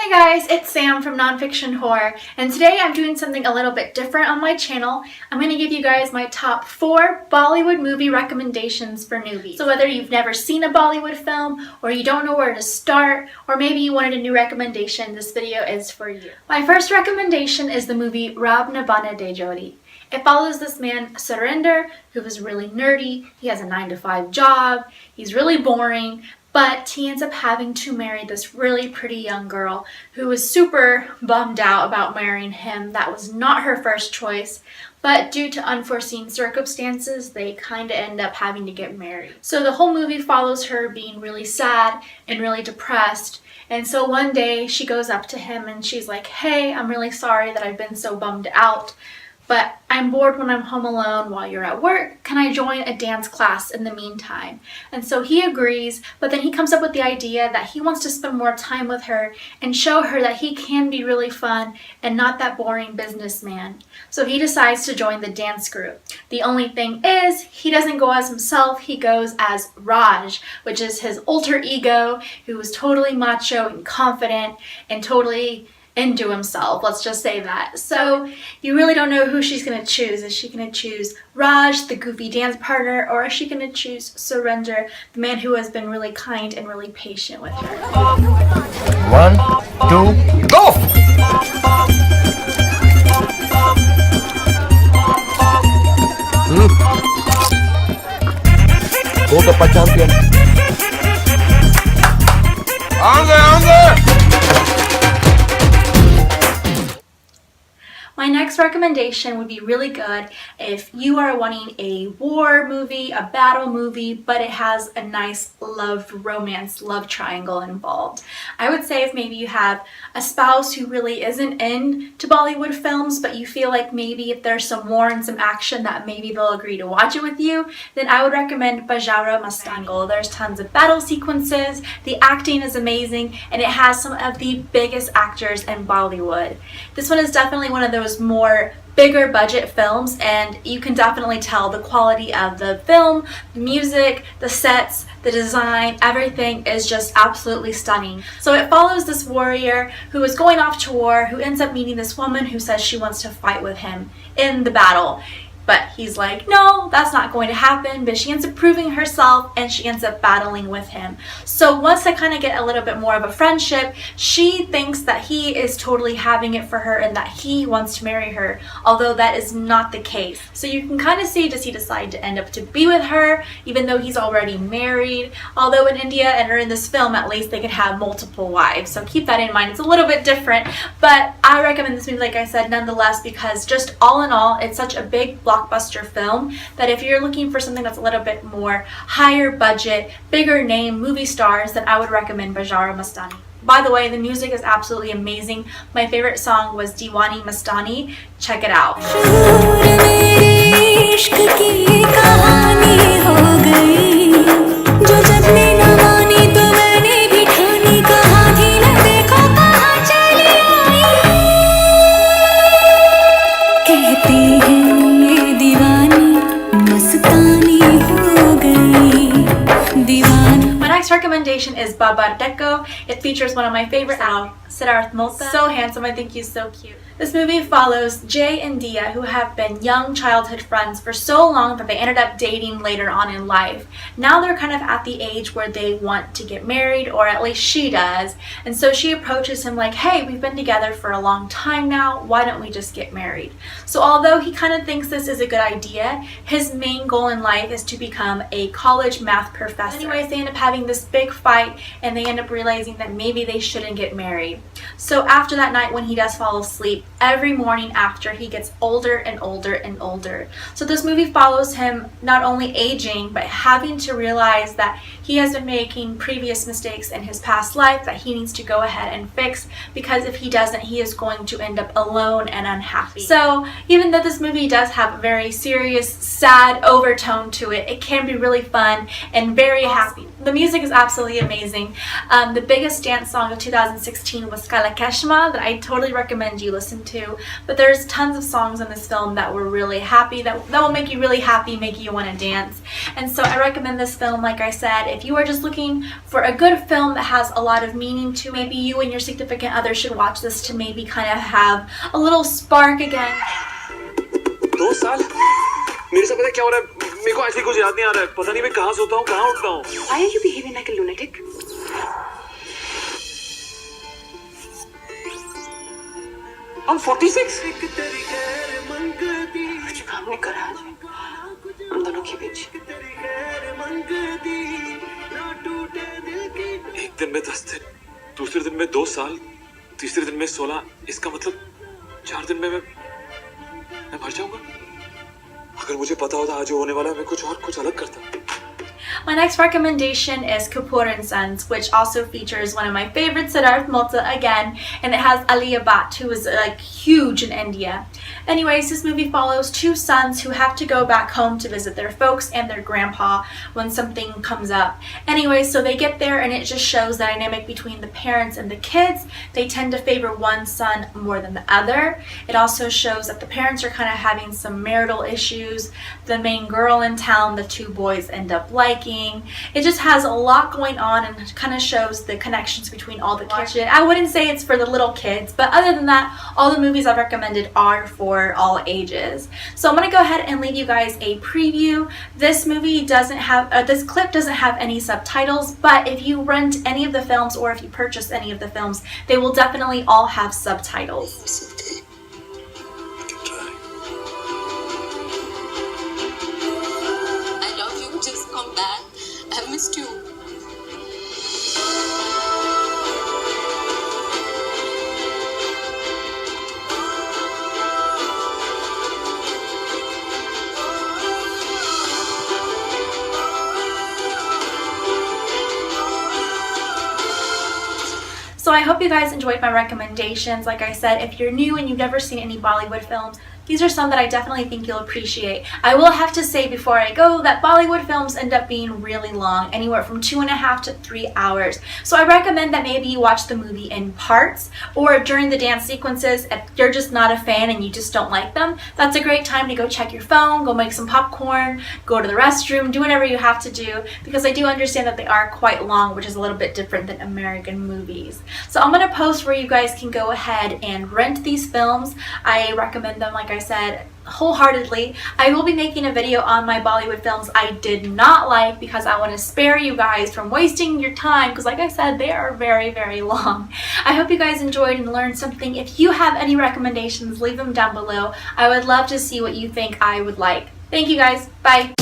Hey guys, it's Sam from Nonfiction Horror, and today I'm doing something a little bit different on my channel. I'm going to give you guys my top 4 Bollywood movie recommendations for newbies. So whether you've never seen a Bollywood film, or you don't know where to start, or maybe you wanted a new recommendation, this video is for you. My first recommendation is the movie Rab Ne Bana De Jodi. It follows this man, Surinder, who is really nerdy. He has a 9-to-5 job. He's really boring. But he ends up having to marry this really pretty young girl who was super bummed out about marrying him. That was not her first choice, but due to unforeseen circumstances, they kind of end up having to get married. So the whole movie follows her being really sad and really depressed. And so one day she goes up to him and she's like, "Hey, I'm really sorry that I've been so bummed out, but I'm bored when I'm home alone while you're at work. Can I join a dance class in the meantime?" And so he agrees, but then he comes up with the idea that he wants to spend more time with her and show her that he can be really fun and not that boring businessman. So he decides to join the dance group. The only thing is, he doesn't go as himself, he goes as Raj, which is his alter ego, who is totally macho and confident and totally into himself, let's just say that. So you really don't know who she's going to choose. Is she going to choose Raj, the goofy dance partner, or is she going to choose Surinder, the man who has been really kind and really patient with her? 1, 2, go! Go to champion. On there! My next recommendation would be really good if you are wanting a war movie, a battle movie, but it has a nice romance, love triangle involved. I would say if maybe you have a spouse who really isn't into Bollywood films, but you feel like maybe if there's some war and some action that maybe they'll agree to watch it with you, then I would recommend Bajara Mastango. There's tons of battle sequences, the acting is amazing, and it has some of the biggest actors in Bollywood. This one is definitely one of those more bigger budget films, and you can definitely tell the quality of the film, the music, the sets, the design, everything is just absolutely stunning. So it follows this warrior who is going off to war, who ends up meeting this woman who says she wants to fight with him in the battle. But he's like, no, that's not going to happen. But she ends up proving herself and she ends up battling with him. So once they kind of get a little bit more of a friendship, she thinks that he is totally having it for her and that he wants to marry her, although that is not the case. So you can kind of see, does he decide to end up to be with her, even though he's already married? Although in India, and or in this film at least, they could have multiple wives. So keep that in mind. It's a little bit different, but I recommend this movie, like I said, nonetheless, because just all in all, it's such a big blockbuster film that if you're looking for something that's a little bit more higher budget, bigger name movie stars, then I would recommend Bajara Mastani. By the way, the music is absolutely amazing. My favorite song was Diwani Mastani. Check it out. Recommendation is Babar Dekko. It features one of my favorite actors, Siddharth Mota. So handsome, I think he's so cute. This movie follows Jay and Dia, who have been young childhood friends for so long that they ended up dating later on in life. Now they're kind of at the age where they want to get married, or at least she does. And so she approaches him like, hey, we've been together for a long time now, why don't we just get married? So although he kind of thinks this is a good idea, his main goal in life is to become a college math professor. Anyways, they end up having this big fight and they end up realizing that maybe they shouldn't get married. So after that night when he does fall asleep, every morning after, he gets older and older and older. So this movie follows him not only aging, but having to realize that he has been making previous mistakes in his past life that he needs to go ahead and fix, because if he doesn't, he is going to end up alone and unhappy. So even though this movie does have a very serious, sad overtone to it, it can be really fun and very happy. The music is absolutely amazing. The biggest dance song of 2016 was Kala Kashma, that I totally recommend you listen listen to, but there's tons of songs in this film that were really happy, that will make you really happy, make you want to dance. And so I recommend this film, like I said, if you are just looking for a good film that has a lot of meaning to, maybe you and your significant other should watch this to maybe kind of have a little spark again. 2 साल मेरे साथ पता है क्या हो रहा है मेरे को ऐसे कुछ याद नहीं आ रहा है पता नहीं मैं कहाँ सोता हूँ कहाँ उठता हूँ Why are you behaving like a lunatic? I'm 46 कुछ काम नहीं करा आज हम दोनों के बीच एक दिन में 10 दिन दूसरे दिन में 2 साल तीसरे दिन में 16 इसका मतलब 4 दिन में मैं मर जाऊंगा अगर मुझे पता होता आज होने वाला है मैं कुछ अलग करता My next recommendation is Kapoor and Sons, which also features one of my favorites, Siddharth Malhotra again, and it has Alia Bhatt, who is like huge in India. Anyways, this movie follows 2 sons who have to go back home to visit their folks and their grandpa when something comes up. Anyways, so they get there and it just shows the dynamic between the parents and the kids. They tend to favor one son more than the other. It also shows that the parents are kind of having some marital issues. The main girl in town, the 2 boys end up liking. It just has a lot going on and kind of shows the connections between all the kids. I wouldn't say it's for the little kids, but other than that, all the movies I've recommended are for all ages. So I'm going to go ahead and leave you guys a preview. This movie doesn't have, this clip doesn't have any subtitles, but if you rent any of the films or if you purchase any of the films, they will definitely all have subtitles. I love you. Just come back. I missed you. So I hope you guys enjoyed my recommendations. Like I said, if you're new and you've never seen any Bollywood films, these are some that I definitely think you'll appreciate. I will have to say before I go that Bollywood films end up being really long, anywhere from 2.5 to 3 hours. So I recommend that maybe you watch the movie in parts, or during the dance sequences, if you're just not a fan and you just don't like them, that's a great time to go check your phone, go make some popcorn, go to the restroom, do whatever you have to do, because I do understand that they are quite long, which is a little bit different than American movies. So I'm going to post where you guys can go ahead and rent these films. I recommend them, like I said, wholeheartedly. I will be making a video on my Bollywood films I did not like because I want to spare you guys from wasting your time, because like I said, they are very, very long. I hope you guys enjoyed and learned something. If you have any recommendations, leave them down below. I would love to see what you think I would like. Thank you guys. Bye.